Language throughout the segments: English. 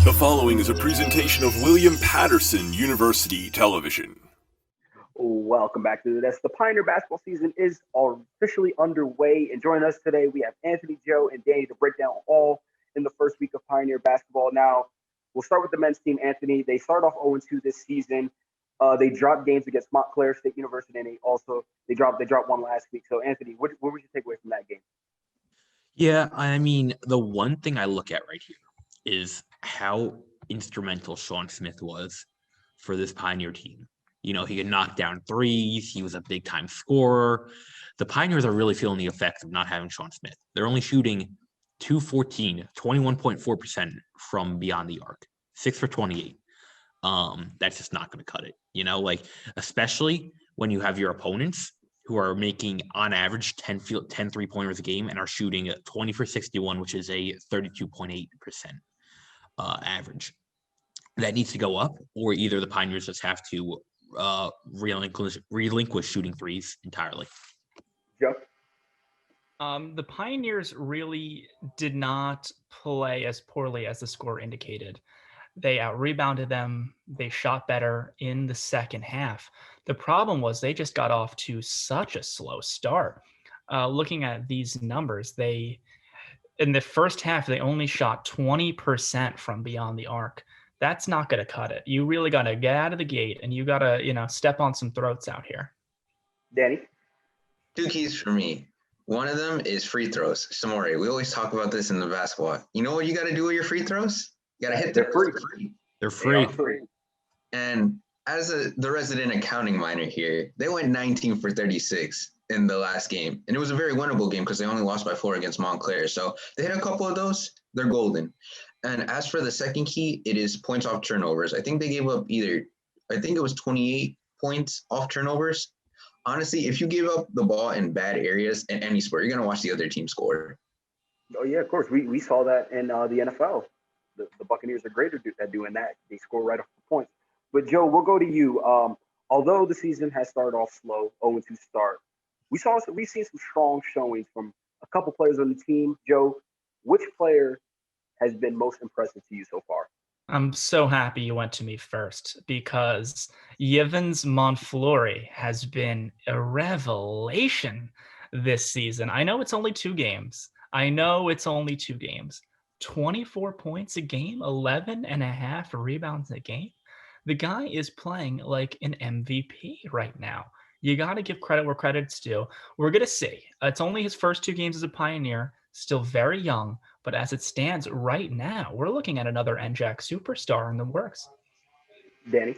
The following is a presentation of William Paterson University Television. Welcome back to this. The Pioneer basketball season is officially underway, and joining us today, we have Anthony, Joe, and Danny to break down all in the first week of Pioneer basketball. Now, we'll start with the men's team, Anthony. They start off 0-2 this season. They dropped games against Montclair State University, and they dropped one last week. So, Anthony, what would you take away from that game? Yeah, I mean, the one thing I look at right here is how instrumental Sean Smith was for this Pioneer team. You know, he could knock down threes. He was a big-time scorer. The Pioneers are really feeling the effects of not having Sean Smith. They're only shooting 21.4% from beyond the arc, 6 for 28. That's just not going to cut it, you know, like especially when you have your opponents who are making on average 10 3-pointers a game and are shooting 20 for 61, which is a 32.8% average. That needs to go up, or either the Pioneers just have to relinquish shooting threes entirely. Joe? The Pioneers really did not play as poorly as the score indicated. They out-rebounded them. They shot better in the second half. The problem was they just got off to such a slow start. Looking at these numbers, in the first half, they only shot 20% from beyond the arc. That's not going to cut it. You really got to get out of the gate, and you got to, step on some throats out here. Danny? Two keys for me. One of them is free throws. Samory, we always talk about this in the basketball. You know what you got to do with your free throws? You got to hit them. They're free. And as the resident accounting minor here, they went 19 for 36 in the last game. And it was a very winnable game because they only lost by 4 against Montclair. So they hit a couple of those, they're golden. And as for the second key, it is points off turnovers. I think they gave up it was 28 points off turnovers. Honestly, if you give up the ball in bad areas in any sport, you're going to watch the other team score. Oh, yeah, of course. We saw that in the NFL. The Buccaneers are great at doing that. They score right off the points. But, Joe, we'll go to you. Although the season has started off slow, 0-2 start, we've seen some strong showings from a couple players on the team. Joe, which player has been most impressive to you so far? I'm so happy you went to me first because Yevens Monfleury has been a revelation this season. I know it's only 2 games. 24 points a game, 11 and a half rebounds a game. The guy is playing like an MVP right now. You got to give credit where credit's due. We're going to see. It's only his first 2 games as a Pioneer, still very young, but as it stands right now, we're looking at another NJAC superstar in the works. Danny?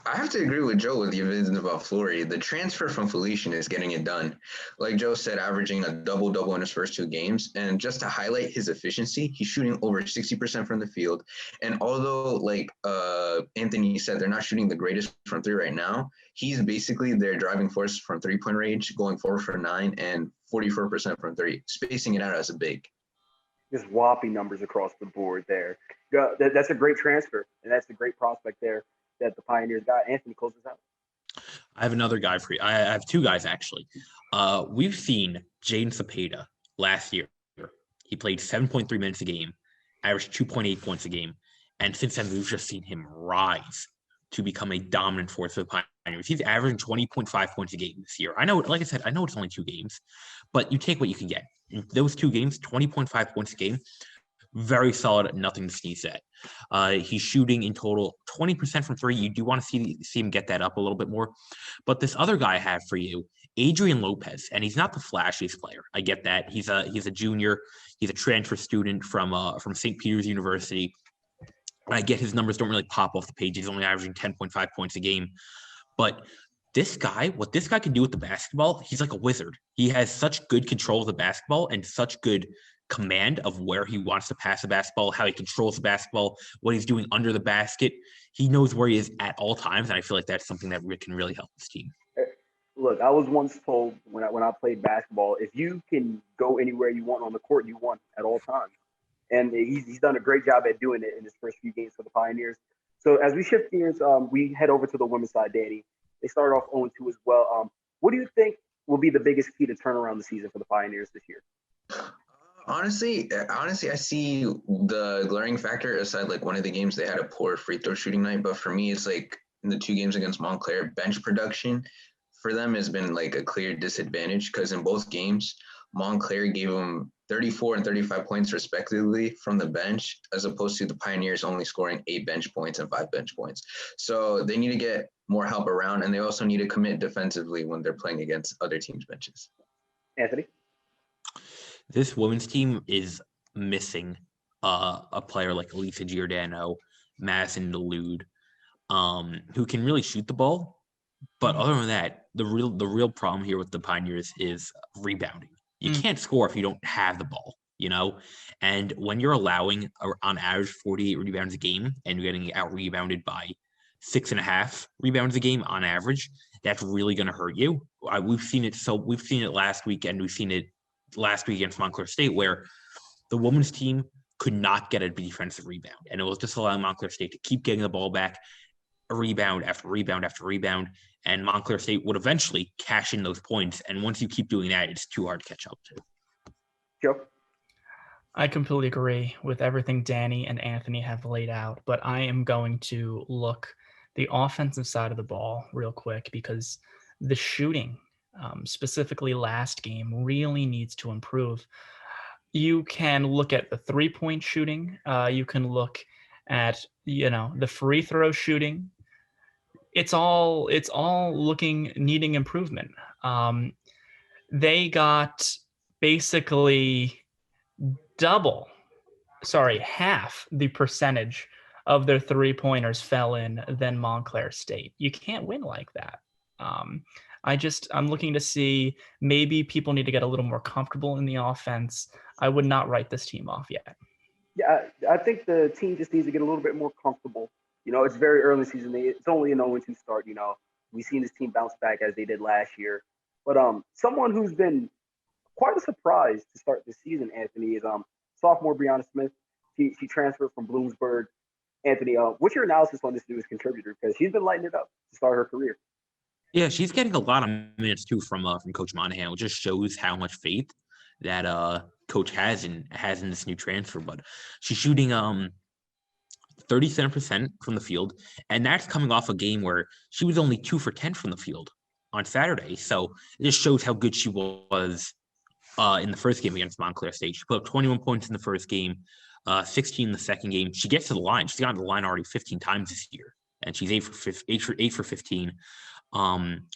I have to agree with Joe with the Yevens Monfleury. The transfer from Felician is getting it done. Like Joe said, averaging a double-double in his first 2 games. And just to highlight his efficiency, he's shooting over 60% from the field. And although, like Anthony said, they're not shooting the greatest from 3 right now, he's basically their driving force from 3-point range, going 4 for 9 and 44% from 3, spacing it out as a big. Just whopping numbers across the board there. That's a great transfer, and that's a great prospect there that the Pioneers got. Anthony, close this out. I have another guy for you. I have 2 guys, actually. We've seen Jaden Cepeda last year. He played 7.3 minutes a game, averaged 2.8 points a game. And since then, we've just seen him rise to become a dominant force for the Pioneers. He's averaging 20.5 points a game this year. I know, like I said, I know it's only 2 games, but you take what you can get. In those 2 games, 20.5 points a game, very solid, nothing to sneeze at. He's shooting in total 20% from 3. You do want to see him get that up a little bit more. But this other guy I have for you, Adrian Lopez, and he's not the flashiest player. I get that. He's a junior. He's a transfer student from St. Peter's University. I get his numbers don't really pop off the page. He's only averaging 10.5 points a game. But what this guy can do with the basketball, he's like a wizard. He has such good control of the basketball and such good command of where he wants to pass the basketball, how he controls the basketball, what he's doing under the basket. He knows where he is at all times, and I feel like that's something that can really help this team. Look, I was once told when I played basketball, if you can go anywhere you want on the court, you want at all times. And he's done a great job at doing it in his first few games for the Pioneers. So as we shift gears, we head over to the women's side, Danny. They started off 0-2 as well. What do you think will be the biggest key to turn around the season for the Pioneers this year? Honestly, I see the glaring factor aside. Like one of the games, they had a poor free throw shooting night, but for me, it's like in the 2 games against Montclair, bench production for them has been like a clear disadvantage because in both games, Montclair gave them 34 and 35 points respectively from the bench, as opposed to the Pioneers only scoring 8 bench points and 5 bench points. So they need to get more help around, and they also need to commit defensively when they're playing against other teams' benches. Anthony? This women's team is missing a player like Elisa Giordano, Madison Delude, who can really shoot the ball. But other than that, the real problem here with the Pioneers is rebounding. You can't score if you don't have the ball, you know? And when you're allowing on average 48 rebounds a game and you're getting out rebounded by 6.5 rebounds a game on average, that's really going to hurt you. We've seen it last week, and we've seen it last week against Montclair State, where the women's team could not get a defensive rebound, and it was just allowing Montclair State to keep getting the ball back, a rebound after rebound after rebound, and Montclair State would eventually cash in those points. And once you keep doing that, it's too hard to catch up to. Joe? I completely agree with everything Danny and Anthony have laid out, but I am going to look the offensive side of the ball real quick because the shooting, specifically last game, really needs to improve. You can look at the 3-point shooting. You can look at, the free throw shooting. It's all needing improvement. They got basically half the percentage of their 3-pointers fell in than Montclair State. You can't win like that. I'm looking to see maybe people need to get a little more comfortable in the offense. I would not write this team off yet. Yeah, I think the team just needs to get a little bit more comfortable. It's very early in the season. It's only an 0-2 start. We've seen this team bounce back as they did last year. But someone who's been quite a surprise to start this season, Anthony, is sophomore Brianna Smith. She transferred from Bloomsburg. Anthony, what's your analysis on this newest contributor? Because she's been lighting it up to start her career. Yeah, she's getting a lot of minutes too from Coach Monahan, which just shows how much faith that Coach has in this new transfer. But she's shooting 37% from the field, and that's coming off a game where she was only 2 for 10 from the field on Saturday. So it just shows how good she was in the first game against Montclair State. She put up 21 points in the first game, 16 in the second game. She gets to the line. She's gotten to the line already 15 times this year, and she's 8 for 15.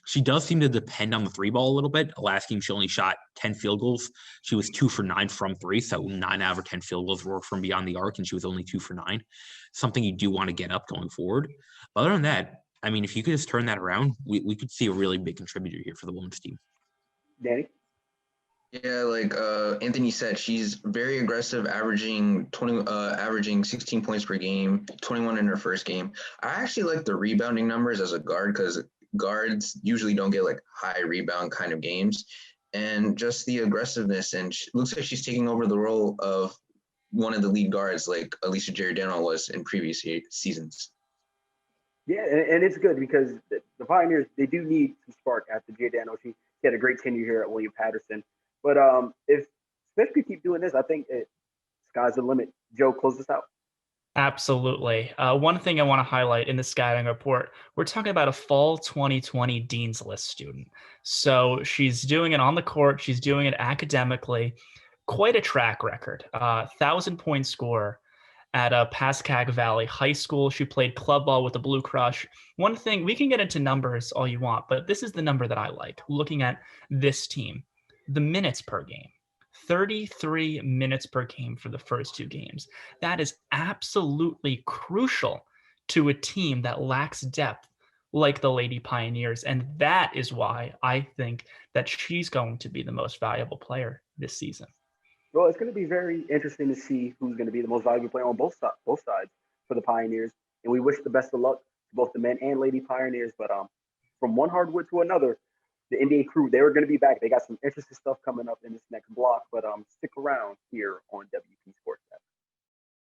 She does seem to depend on the 3 ball a little bit. Last game, she only shot 10 field goals. She was 2 for 9 from 3, so 9 out of 10 field goals were from beyond the arc, and she was only 2 for 9. Something you do want to get up going forward. But other than that, I mean, if you could just turn that around, we could see a really big contributor here for the women's team. Danny? Yeah, like Anthony said, she's very aggressive, averaging 16 points per game, 21 in her first game. I actually like the rebounding numbers as a guard because guards usually don't get like high rebound kind of games, and just the aggressiveness. And looks like she's taking over the role of one of the lead guards like Elisa Giordano was in previous seasons. Yeah, and it's good because the Pioneers, they do need some spark after Giordano. She had a great tenure here at William Paterson. But if Smith could keep doing this, I think sky's the limit. Joe, close this out. Absolutely. One thing I want to highlight in the scouting report, we're talking about a fall 2020 Dean's List student. So she's doing it on the court. She's doing it academically. Quite a track record. 1,000-point scorer at Pascagoula Valley High School. She played club ball with the Blue Crush. One thing, we can get into numbers all you want, but this is the number that I like. Looking at this team, the minutes per game. 33 minutes per game for the first 2 games. That is absolutely crucial to a team that lacks depth like the Lady Pioneers. And that is why I think that she's going to be the most valuable player this season. Well, it's going to be very interesting to see who's going to be the most valuable player on both sides for the Pioneers. And we wish the best of luck to both the men and Lady Pioneers. But from one hardwood to another, the NBA crew, they were going to be back. They got some interesting stuff coming up in this next block, but stick around here on WP Sports.